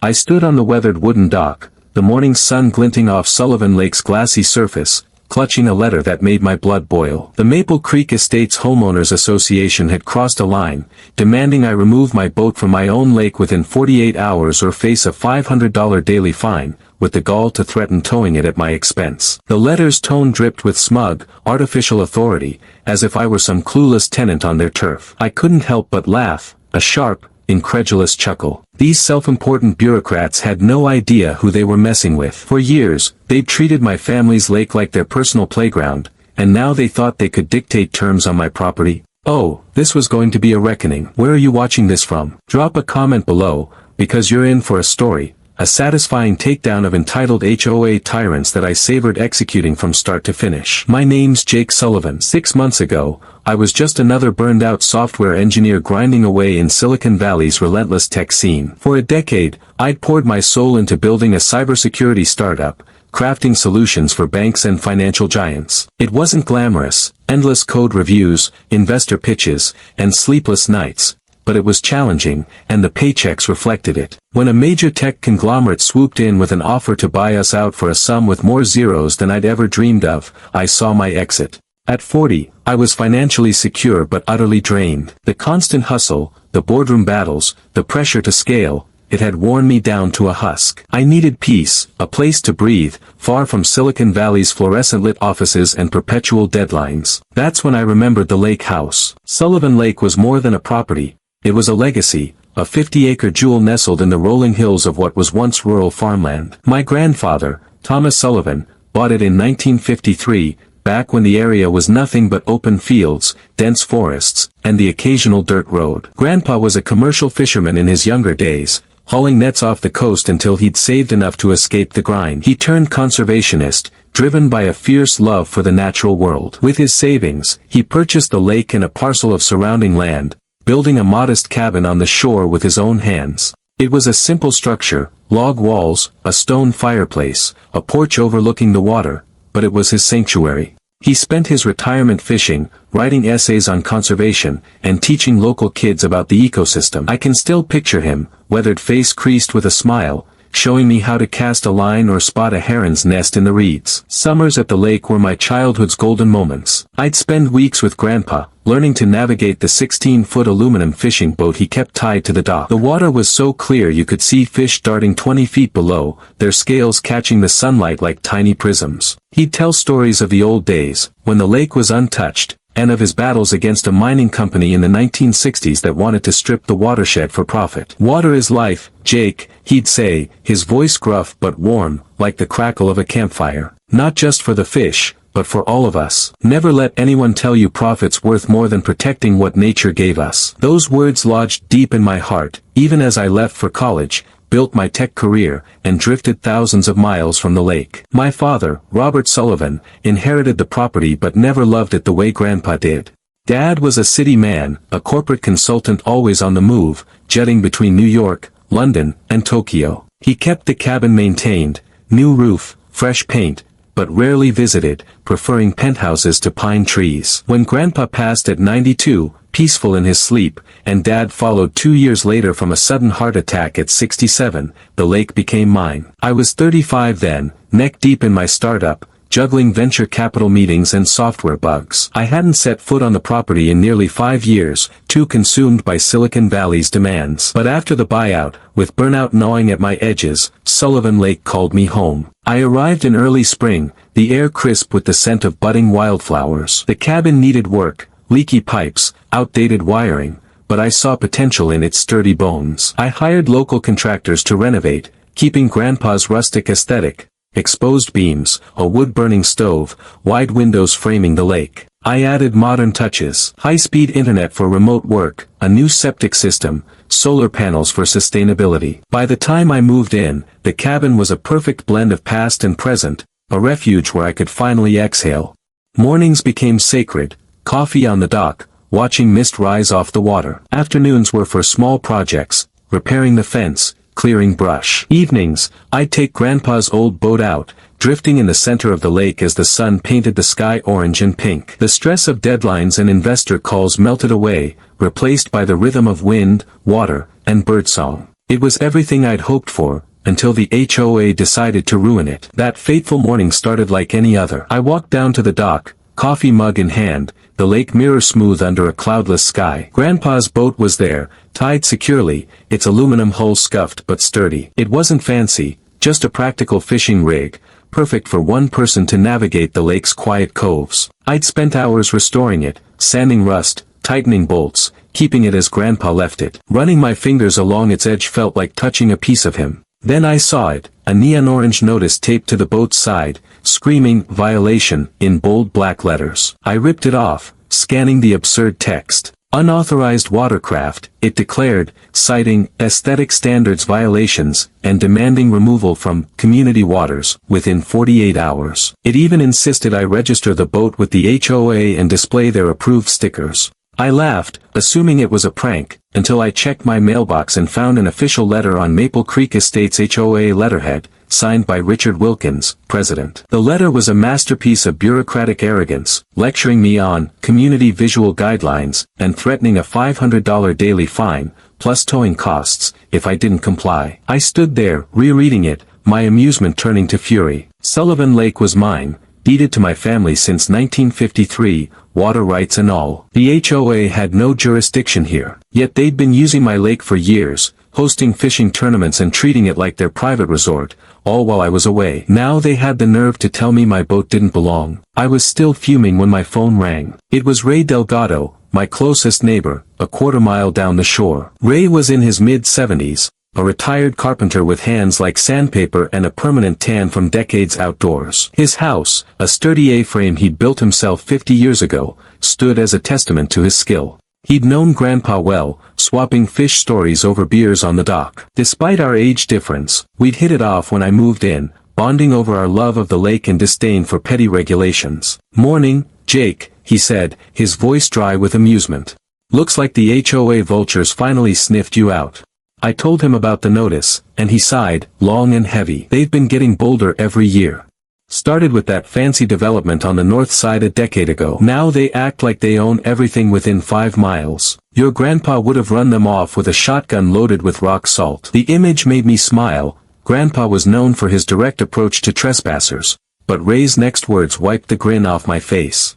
I stood on the weathered wooden dock, the morning sun glinting off Sullivan Lake's glassy surface, clutching a letter that made my blood boil. The Maple Creek Estates Homeowners Association had crossed a line, demanding I remove my boat from my own lake within 48 hours or face a $500 daily fine, with the gall to threaten towing it at my expense. The letter's tone dripped with smug, artificial authority, as if I were some clueless tenant on their turf. I couldn't help but laugh, a sharp, incredulous chuckle. These self-important bureaucrats had no idea who they were messing with. For years, they'd treated my family's lake like their personal playground, and now they thought they could dictate terms on my property. Oh, this was going to be a reckoning. Where are you watching this from? Drop a comment below, because you're in for a story, a satisfying takedown of entitled HOA tyrants that I savored executing from start to finish. My name's Jake Sullivan. 6 months ago, I was just another burned-out software engineer grinding away in Silicon Valley's relentless tech scene. For a decade, I'd poured my soul into building a cybersecurity startup, crafting solutions for banks and financial giants. It wasn't glamorous, endless code reviews, investor pitches, and sleepless nights, but it was challenging, and the paychecks reflected it. When a major tech conglomerate swooped in with an offer to buy us out for a sum with more zeros than I'd ever dreamed of, I saw my exit. At 40, I was financially secure but utterly drained. The constant hustle, the boardroom battles, the pressure to scale, it had worn me down to a husk. I needed peace, a place to breathe, far from Silicon Valley's fluorescent-lit offices and perpetual deadlines. That's when I remembered the lake house. Sullivan Lake was more than a property. It was a legacy, a 50-acre jewel nestled in the rolling hills of what was once rural farmland. My grandfather, Thomas Sullivan, bought it in 1953, back when the area was nothing but open fields, dense forests, and the occasional dirt road. Grandpa was a commercial fisherman in his younger days, hauling nets off the coast until he'd saved enough to escape the grind. He turned conservationist, driven by a fierce love for the natural world. With his savings, he purchased the lake and a parcel of surrounding land, building a modest cabin on the shore with his own hands. It was a simple structure, log walls, a stone fireplace, a porch overlooking the water, but it was his sanctuary. He spent his retirement fishing, writing essays on conservation, and teaching local kids about the ecosystem. I can still picture him, weathered face creased with a smile, showing me how to cast a line or spot a heron's nest in the reeds. Summers at the lake were my childhood's golden moments. I'd spend weeks with Grandpa, learning to navigate the 16-foot aluminum fishing boat he kept tied to the dock. The water was so clear you could see fish darting 20 feet below, their scales catching the sunlight like tiny prisms. He'd tell stories of the old days, when the lake was untouched, and of his battles against a mining company in the 1960s that wanted to strip the watershed for profit. "Water is life, Jake," he'd say, his voice gruff but warm, like the crackle of a campfire. "Not just for the fish, but for all of us. Never let anyone tell you profit's worth more than protecting what nature gave us." Those words lodged deep in my heart, even as I left for college, built my tech career, and drifted thousands of miles from the lake. My father, Robert Sullivan, inherited the property but never loved it the way Grandpa did. Dad was a city man, a corporate consultant always on the move, jetting between New York, London, and Tokyo. He kept the cabin maintained, new roof, fresh paint, but rarely visited, preferring penthouses to pine trees. When Grandpa passed at 92, peaceful in his sleep, and Dad followed 2 years later from a sudden heart attack at 67, the lake became mine. I was 35 then, neck deep in my startup, juggling venture capital meetings and software bugs. I hadn't set foot on the property in nearly 5 years, too consumed by Silicon Valley's demands. But after the buyout, with burnout gnawing at my edges, Sullivan Lake called me home. I arrived in early spring, the air crisp with the scent of budding wildflowers. The cabin needed work, leaky pipes, outdated wiring, but I saw potential in its sturdy bones. I hired local contractors to renovate, keeping Grandpa's rustic aesthetic, exposed beams, a wood-burning stove, wide windows framing the lake. I added modern touches, high-speed internet for remote work, a new septic system, solar panels for sustainability. By the time I moved in, the cabin was a perfect blend of past and present, a refuge where I could finally exhale. Mornings became sacred, coffee on the dock, watching mist rise off the water. Afternoons were for small projects, repairing the fence, clearing brush. Evenings, I'd take Grandpa's old boat out, drifting in the center of the lake as the sun painted the sky orange and pink. The stress of deadlines and investor calls melted away, replaced by the rhythm of wind, water, and birdsong. It was everything I'd hoped for, until the HOA decided to ruin it. That fateful morning started like any other. I walked down to the dock, coffee mug in hand, the lake mirror smooth under a cloudless sky. Grandpa's boat was there, tied securely, its aluminum hull scuffed but sturdy. It wasn't fancy, just a practical fishing rig, perfect for one person to navigate the lake's quiet coves. I'd spent hours restoring it, sanding rust, tightening bolts, keeping it as Grandpa left it. Running my fingers along its edge felt like touching a piece of him. Then I saw it, a neon orange notice taped to the boat's side, screaming, "Violation," in bold black letters. I ripped it off, scanning the absurd text. Unauthorized watercraft, it declared, citing aesthetic standards violations, and demanding removal from community waters within 48 hours. It even insisted I register the boat with the HOA and display their approved stickers. I laughed, assuming it was a prank, until I checked my mailbox and found an official letter on Maple Creek Estates HOA letterhead, signed by Richard Wilkins, president. The letter was a masterpiece of bureaucratic arrogance, lecturing me on community visual guidelines, and threatening a $500 daily fine, plus towing costs, if I didn't comply. I stood there, rereading it, my amusement turning to fury. Sullivan Lake was mine, deeded to my family since 1953, water rights and all. The HOA had no jurisdiction here, yet they'd been using my lake for years, hosting fishing tournaments and treating it like their private resort, all while I was away. Now they had the nerve to tell me my boat didn't belong. I was still fuming when my phone rang. It was Ray Delgado, my closest neighbor, a quarter-mile down the shore. Ray was in his mid-70s, a retired carpenter with hands like sandpaper and a permanent tan from decades outdoors. His house, a sturdy A-frame he'd built himself 50 years ago, stood as a testament to his skill. He'd known Grandpa well, swapping fish stories over beers on the dock. Despite our age difference, we'd hit it off when I moved in, bonding over our love of the lake and disdain for petty regulations. "Morning, Jake," he said, his voice dry with amusement. "Looks like the HOA vultures finally sniffed you out." I told him about the notice, and he sighed, long and heavy. "They've been getting bolder every year. Started with that fancy development on the north side a decade ago. Now they act like they own everything within 5 miles. Your grandpa would have run them off with a shotgun loaded with rock salt." The image made me smile. Grandpa was known for his direct approach to trespassers, but Ray's next words wiped the grin off my face.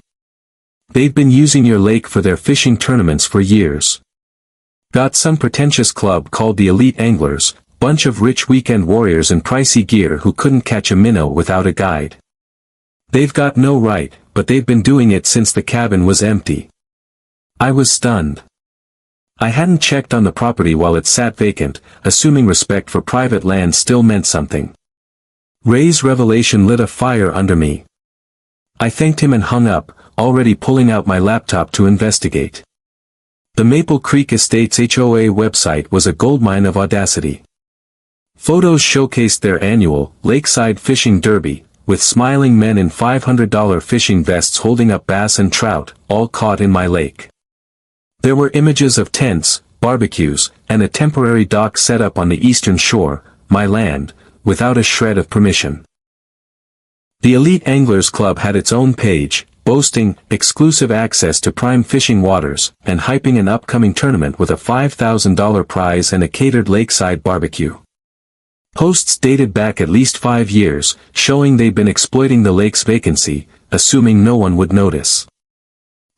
"They've been using your lake for their fishing tournaments for years. Got some pretentious club called the Elite Anglers, bunch of rich weekend warriors in pricey gear who couldn't catch a minnow without a guide. They've got no right, but they've been doing it since the cabin was empty." I was stunned. I hadn't checked on the property while it sat vacant, assuming respect for private land still meant something. Ray's revelation lit a fire under me. I thanked him and hung up, already pulling out my laptop to investigate. The Maple Creek Estates HOA website was a goldmine of audacity. Photos showcased their annual, lakeside fishing derby, with smiling men in $500 fishing vests holding up bass and trout, all caught in my lake. There were images of tents, barbecues, and a temporary dock set up on the eastern shore, my land, without a shred of permission. The Elite Anglers Club had its own page, boasting exclusive access to prime fishing waters, and hyping an upcoming tournament with a $5,000 prize and a catered lakeside barbecue. Posts dated back at least 5 years, showing they'd been exploiting the lake's vacancy, assuming no one would notice.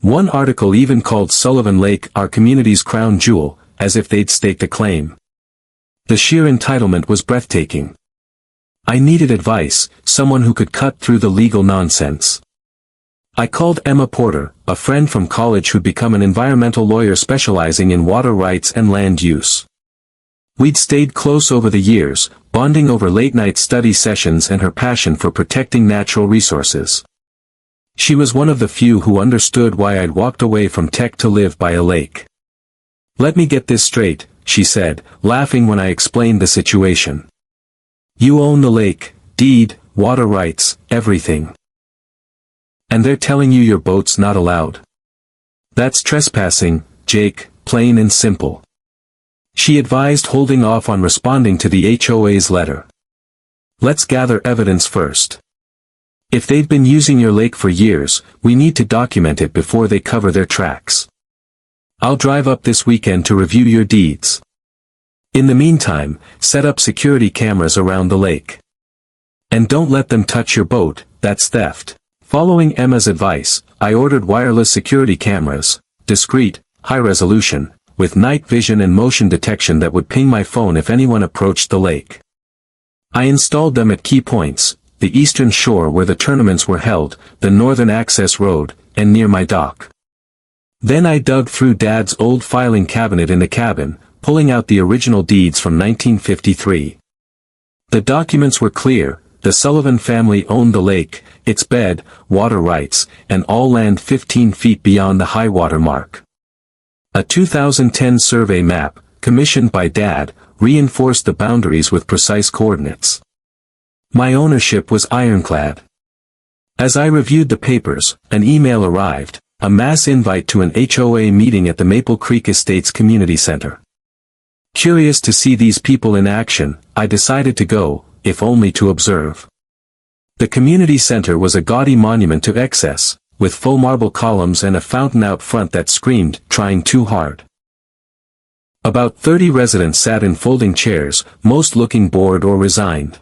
One article even called Sullivan Lake our community's crown jewel, as if they'd staked a claim. The sheer entitlement was breathtaking. I needed advice, someone who could cut through the legal nonsense. I called Emma Porter, a friend from college who'd become an environmental lawyer specializing in water rights and land use. We'd stayed close over the years, bonding over late-night study sessions and her passion for protecting natural resources. She was one of the few who understood why I'd walked away from tech to live by a lake. "Let me get this straight," she said, laughing when I explained the situation. "You own the lake, deed, water rights, everything. And they're telling you your boat's not allowed. That's trespassing, Jake, plain and simple." She advised holding off on responding to the HOA's letter. "Let's gather evidence first. If they've been using your lake for years, we need to document it before they cover their tracks. I'll drive up this weekend to review your deeds." In the meantime, set up security cameras around the lake. And don't let them touch your boat, that's theft. Following Emma's advice, I ordered wireless security cameras, discreet, high resolution, with night vision and motion detection that would ping my phone if anyone approached the lake. I installed them at key points, the eastern shore where the tournaments were held, the northern access road, and near my dock. Then I dug through Dad's old filing cabinet in the cabin, pulling out the original deeds from 1953. The documents were clear. The Sullivan family owned the lake, its bed, water rights, and all land 15 feet beyond the high water mark. A 2010 survey map, commissioned by Dad, reinforced the boundaries with precise coordinates. My ownership was ironclad. As I reviewed the papers, an email arrived, a mass invite to an HOA meeting at the Maple Creek Estates Community Center. Curious to see these people in action, I decided to go, if only to observe. The community center was a gaudy monument to excess, with full marble columns and a fountain out front that screamed, "Trying too hard." About 30 residents sat in folding chairs, most looking bored or resigned.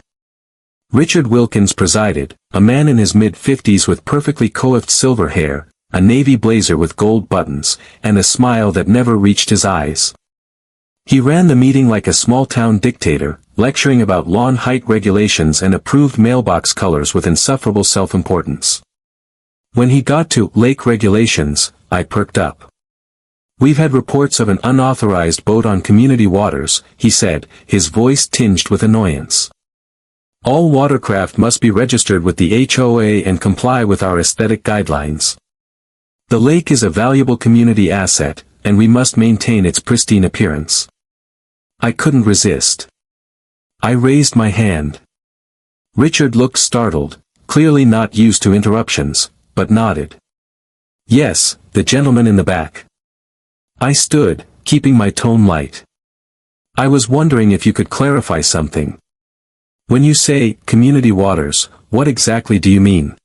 Richard Wilkins presided, a man in his mid-50s with perfectly coiffed silver hair, a navy blazer with gold buttons, and a smile that never reached his eyes. He ran the meeting like a small-town dictator, lecturing about lawn height regulations and approved mailbox colors with insufferable self-importance. When he got to lake regulations, I perked up. "We've had reports of an unauthorized boat on community waters," he said, his voice tinged with annoyance. "All watercraft must be registered with the HOA and comply with our aesthetic guidelines. The lake is a valuable community asset, and we must maintain its pristine appearance." I couldn't resist. I raised my hand. Richard looked startled, clearly not used to interruptions, but nodded. "Yes, the gentleman in the back." I stood, keeping my tone light. "I was wondering if you could clarify something. When you say, community waters, what exactly do you mean?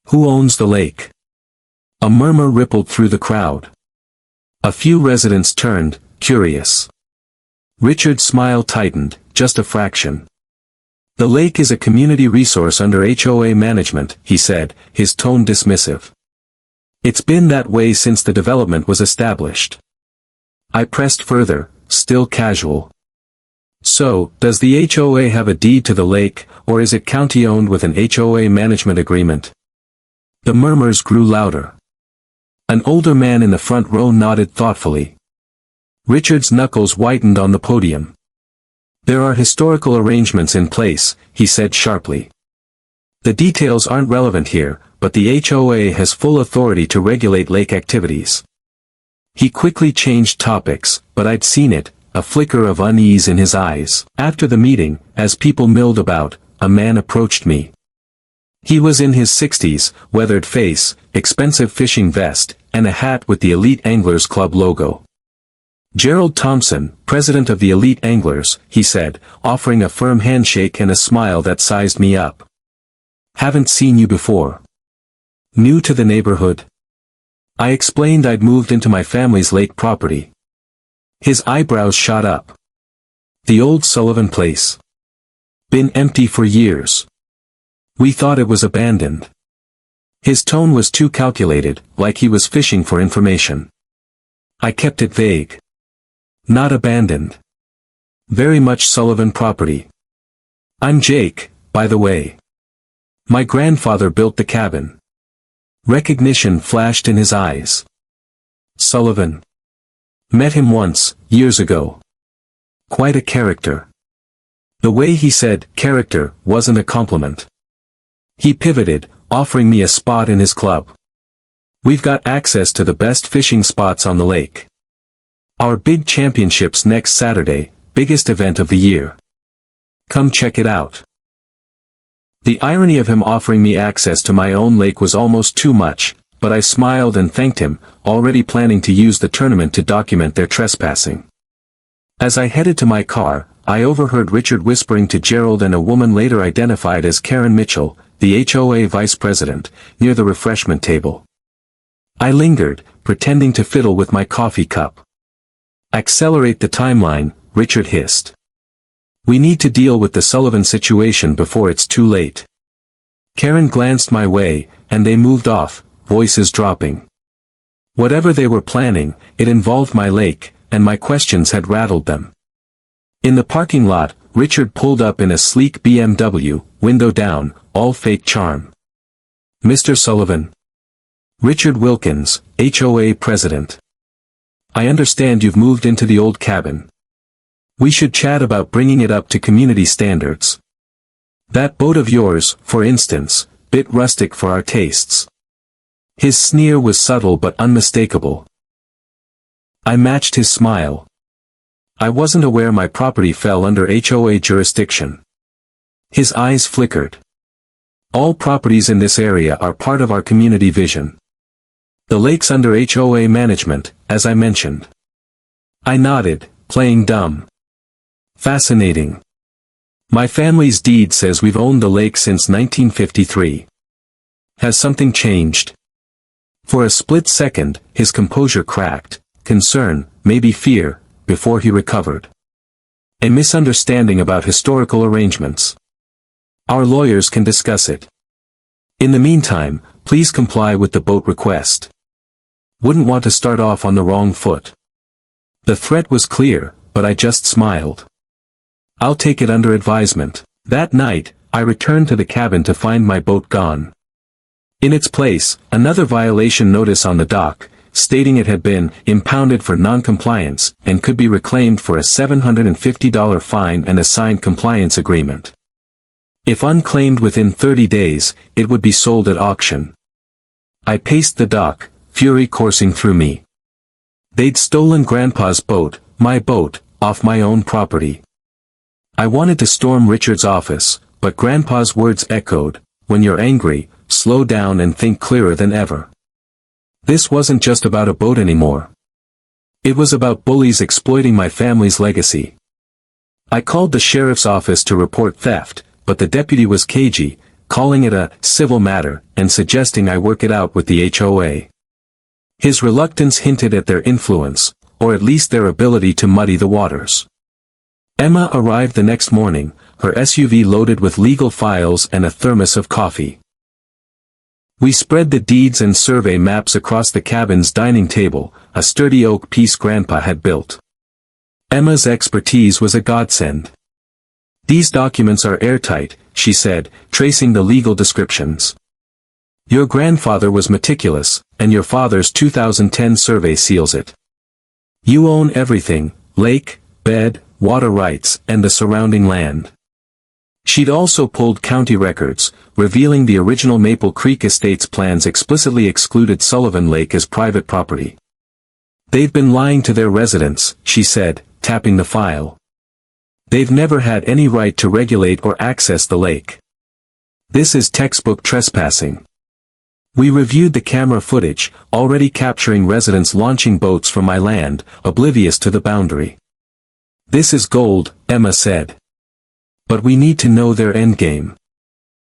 Who owns the lake?" A murmur rippled through the crowd. A few residents turned, curious. Richard's smile tightened, just a fraction. "The lake is a community resource under HOA management," he said, his tone dismissive. "It's been that way since the development was established." I pressed further, still casual. "So, does the HOA have a deed to the lake, or is it county-owned with an HOA management agreement?" The murmurs grew louder. An older man in the front row nodded thoughtfully. Richard's knuckles whitened on the podium. "There are historical arrangements in place," he said sharply. "The details aren't relevant here, but the HOA has full authority to regulate lake activities." He quickly changed topics, but I'd seen it, a flicker of unease in his eyes. After the meeting, as people milled about, a man approached me. He was in his 60s, weathered face, expensive fishing vest, and a hat with the Elite Anglers Club logo. "Gerald Thompson, president of the Elite Anglers," he said, offering a firm handshake and a smile that sized me up. "Haven't seen you before. New to the neighborhood?" I explained I'd moved into my family's lake property. His eyebrows shot up. "The old Sullivan place. Been empty for years. We thought it was abandoned." His tone was too calculated, like he was fishing for information. I kept it vague. "Not abandoned. Very much Sullivan property. I'm Jake, by the way. My grandfather built the cabin." Recognition flashed in his eyes. "Sullivan. Met him once, years ago. Quite a character." The way he said character wasn't a compliment. He pivoted, offering me a spot in his club. "We've got access to the best fishing spots on the lake. Our big championship's next Saturday, biggest event of the year. Come check it out." The irony of him offering me access to my own lake was almost too much, but I smiled and thanked him, already planning to use the tournament to document their trespassing. As I headed to my car, I overheard Richard whispering to Gerald and a woman later identified as Karen Mitchell, the HOA vice president, near the refreshment table. I lingered, pretending to fiddle with my coffee cup. "Accelerate the timeline," Richard hissed. We need to deal with the Sullivan situation before it's too late. Karen glanced my way, and they moved off, voices dropping. Whatever they were planning, it involved my lake, and my questions had rattled them. In the parking lot, Richard pulled up in a sleek BMW, window down, all fake charm. Mr. Sullivan. Richard Wilkins, HOA president. I understand you've moved into the old cabin. We should chat about bringing it up to community standards. That boat of yours, for instance, bit rustic for our tastes. His sneer was subtle but unmistakable. I matched his smile. I wasn't aware my property fell under HOA jurisdiction. His eyes flickered. All properties in this area are part of our community vision. The lake's under HOA management, as I mentioned. I nodded, playing dumb. Fascinating. My family's deed says we've owned the lake since 1953. Has something changed? For a split second, his composure cracked, concern, maybe fear, before he recovered. A misunderstanding about historical arrangements. Our lawyers can discuss it. In the meantime, please comply with the boat request. Wouldn't want to start off on the wrong foot. The threat was clear, but I just smiled. I'll take it under advisement. That night, I returned to the cabin to find my boat gone. In its place, another violation notice on the dock, stating it had been impounded for non-compliance and could be reclaimed for a $750 fine and a signed compliance agreement. If unclaimed within 30 days, it would be sold at auction. I paced the dock, fury coursing through me. They'd stolen Grandpa's boat, my boat, off my own property. I wanted to storm Richard's office, but Grandpa's words echoed, when you're angry, slow down and think clearer than ever. This wasn't just about a boat anymore. It was about bullies exploiting my family's legacy. I called the sheriff's office to report theft, but the deputy was cagey, calling it a civil matter and suggesting I work it out with the HOA. His reluctance hinted at their influence, or at least their ability to muddy the waters. Emma arrived the next morning, her SUV loaded with legal files and a thermos of coffee. We spread the deeds and survey maps across the cabin's dining table, a sturdy oak piece Grandpa had built. Emma's expertise was a godsend. These documents are airtight, she said, tracing the legal descriptions. Your grandfather was meticulous, and your father's 2010 survey seals it. You own everything, lake, bed, water rights, and the surrounding land. She'd also pulled county records, revealing the original Maple Creek Estates plans explicitly excluded Sullivan Lake as private property. They've been lying to their residents, she said, tapping the file. They've never had any right to regulate or access the lake. This is textbook trespassing. We reviewed the camera footage, already capturing residents launching boats from my land, oblivious to the boundary. This is gold, Emma said. But we need to know their endgame.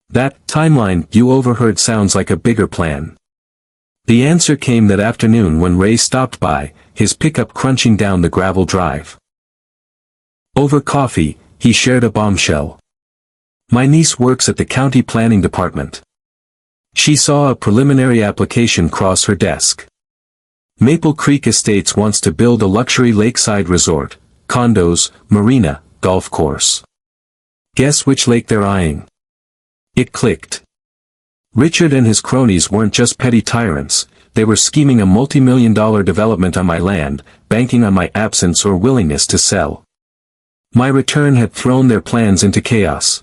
That timeline you overheard sounds like a bigger plan. The answer came that afternoon when Ray stopped by, his pickup crunching down the gravel drive. Over coffee, he shared a bombshell. My niece works at the county planning department. She saw a preliminary application cross her desk. Maple Creek Estates wants to build a luxury lakeside resort, condos, marina, golf course. Guess which lake they're eyeing? It clicked. Richard and his cronies weren't just petty tyrants, they were scheming a multi-million-dollar development on my land, banking on my absence or willingness to sell. My return had thrown their plans into chaos.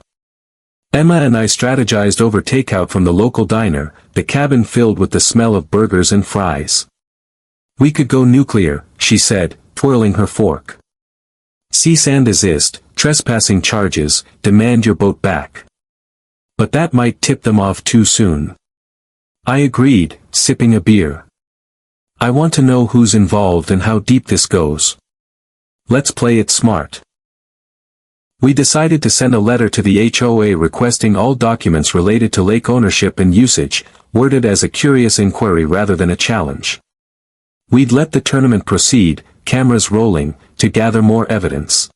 Emma and I strategized over takeout from the local diner, the cabin filled with the smell of burgers and fries. We could go nuclear, she said, twirling her fork. Cease and desist, trespassing charges, demand your boat back. But that might tip them off too soon. I agreed, sipping a beer. I want to know who's involved and how deep this goes. Let's play it smart. We decided to send a letter to the HOA requesting all documents related to lake ownership and usage, worded as a curious inquiry rather than a challenge. We'd let the tournament proceed, cameras rolling, to gather more evidence.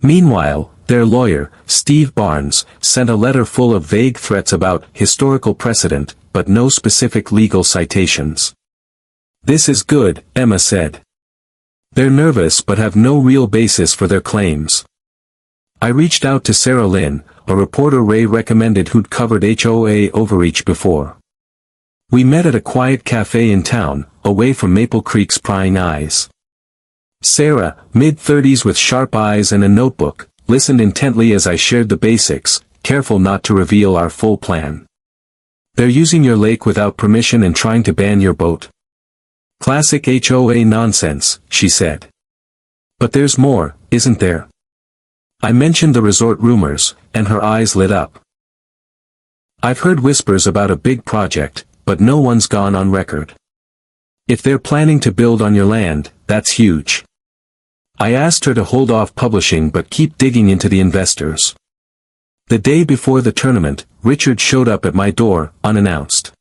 Meanwhile, their lawyer, Steve Barnes, sent a letter full of vague threats about historical precedent, but no specific legal citations. "This is good," Emma said. "They're nervous but have no real basis for their claims." I reached out to Sarah Lynn, a reporter Ray recommended who'd covered HOA overreach before. We met at a quiet cafe in town, away from Maple Creek's prying eyes. Sarah, mid-30s with sharp eyes and a notebook, listened intently as I shared the basics, careful not to reveal our full plan. "They're using your lake without permission and trying to ban your boat." "Classic HOA nonsense," she said. "But there's more, isn't there?" I mentioned the resort rumors, and her eyes lit up. "I've heard whispers about a big project, but no one's gone on record. If they're planning to build on your land, that's huge." I asked her to hold off publishing but keep digging into the investors. The day before the tournament, Richard showed up at my door, unannounced.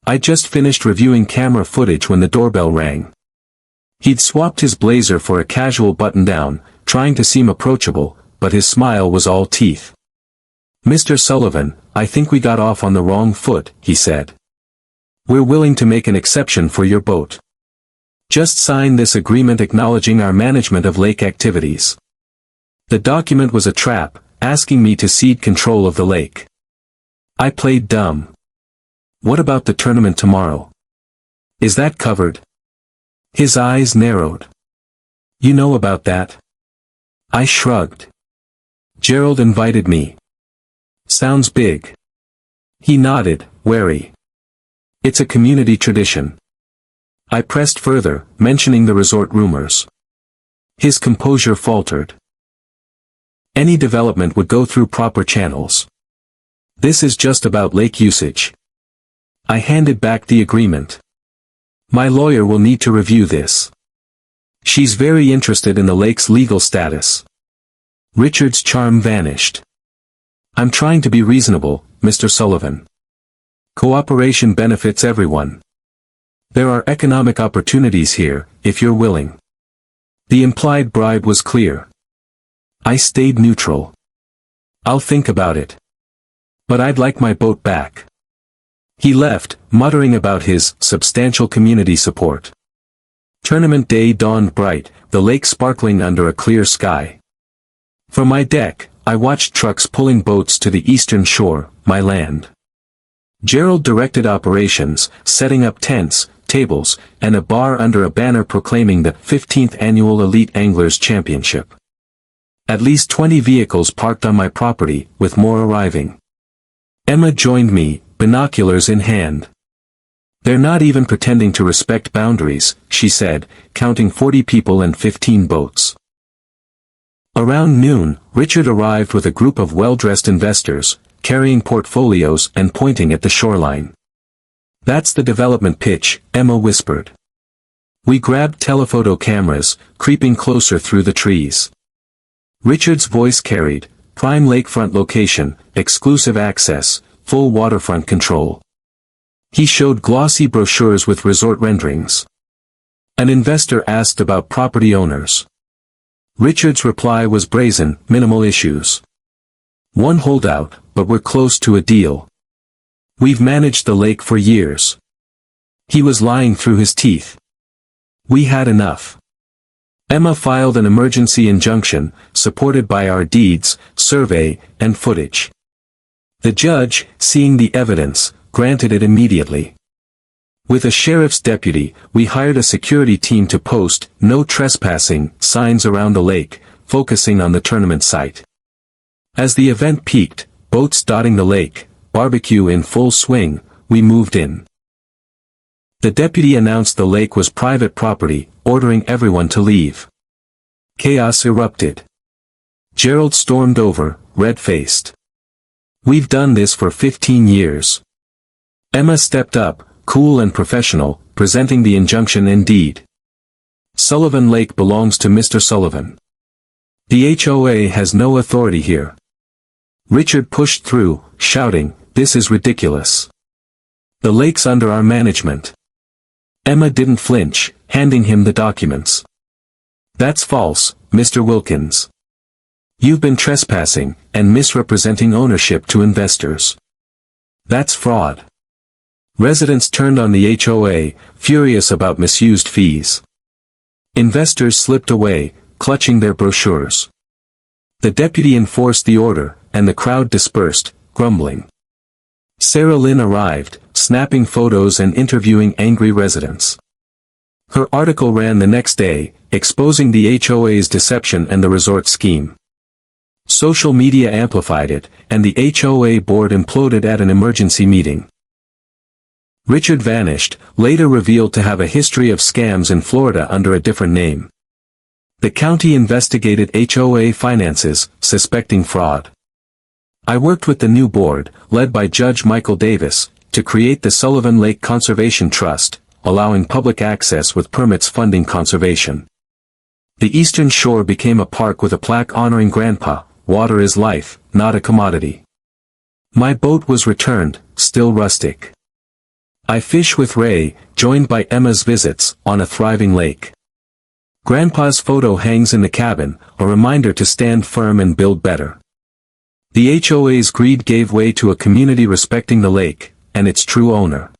I just finished reviewing camera footage when the doorbell rang. He'd swapped his blazer for a casual button-down, trying to seem approachable, but his smile was all teeth. "Mr. Sullivan, I think we got off on the wrong foot," he said. "We're willing to make an exception for your boat. Just sign this agreement acknowledging our management of lake activities." The document was a trap, asking me to cede control of the lake. I played dumb. "What about the tournament tomorrow? Is that covered?" His eyes narrowed. "You know about that?" I shrugged. "Gerald invited me." "Sounds big." He nodded, wary. "It's a community tradition." I pressed further, mentioning the resort rumors. His composure faltered. "Any development would go through proper channels. This is just about lake usage." I handed back the agreement. "My lawyer will need to review this. She's very interested in the lake's legal status." Richard's charm vanished. "I'm trying to be reasonable, Mr. Sullivan. Cooperation benefits everyone. There are economic opportunities here, if you're willing." The implied bribe was clear. I stayed neutral. "I'll think about it. But I'd like my boat back." He left, muttering about his substantial community support. Tournament day dawned bright, the lake sparkling under a clear sky. From my deck, I watched trucks pulling boats to the eastern shore, my land. Gerald directed operations, setting up tents, tables, and a bar under a banner proclaiming the 15th Annual Elite Anglers Championship. At least 20 vehicles parked on my property, with more arriving. Emma joined me, binoculars in hand. "They're not even pretending to respect boundaries," she said, counting 40 people and 15 boats. Around noon, Richard arrived with a group of well-dressed investors, carrying portfolios and pointing at the shoreline. "That's the development pitch," Emma whispered. We grabbed telephoto cameras, creeping closer through the trees. Richard's voice carried, prime lakefront location, exclusive access, full waterfront control. He showed glossy brochures with resort renderings. An investor asked about property owners. Richard's reply was brazen, minimal issues. "One holdout, but we're close to a deal. We've managed the lake for years." He was lying through his teeth. We had enough. Emma filed an emergency injunction, supported by our deeds, survey, and footage. The judge, seeing the evidence, granted it immediately. With a sheriff's deputy, we hired a security team to post "No Trespassing" signs around the lake, focusing on the tournament site. As the event peaked, boats dotting the lake, barbecue in full swing, we moved in. The deputy announced the lake was private property, ordering everyone to leave. Chaos erupted. Gerald stormed over, red-faced. "We've done this for 15 years. Emma stepped up, cool and professional, presenting the injunction and deed. "Sullivan Lake belongs to Mr. Sullivan. The HOA has no authority here." Richard pushed through, shouting, "This is ridiculous. The lake's under our management." Emma didn't flinch, handing him the documents. That's false, Mr. Wilkins. You've been trespassing and misrepresenting ownership to investors. That's fraud. Residents turned on the HOA, furious about misused fees. Investors slipped away, clutching their brochures. The deputy enforced the order, and the crowd dispersed, grumbling. Sarah Lynn arrived, snapping photos and interviewing angry residents. Her article ran the next day, exposing the HOA's deception and the resort scheme. Social media amplified it, and the HOA board imploded at an emergency meeting. Richard vanished, later revealed to have a history of scams in Florida under a different name. The county investigated HOA finances, suspecting fraud. I worked with the new board, led by Judge Michael Davis, to create the Sullivan Lake Conservation Trust, allowing public access with permits funding conservation. The eastern shore became a park with a plaque honoring Grandpa, water is life, not a commodity. My boat was returned, still rustic. I fish with Ray, joined by Emma's visits, on a thriving lake. Grandpa's photo hangs in the cabin, a reminder to stand firm and build better. The HOA's greed gave way to a community respecting the lake, and its true owner.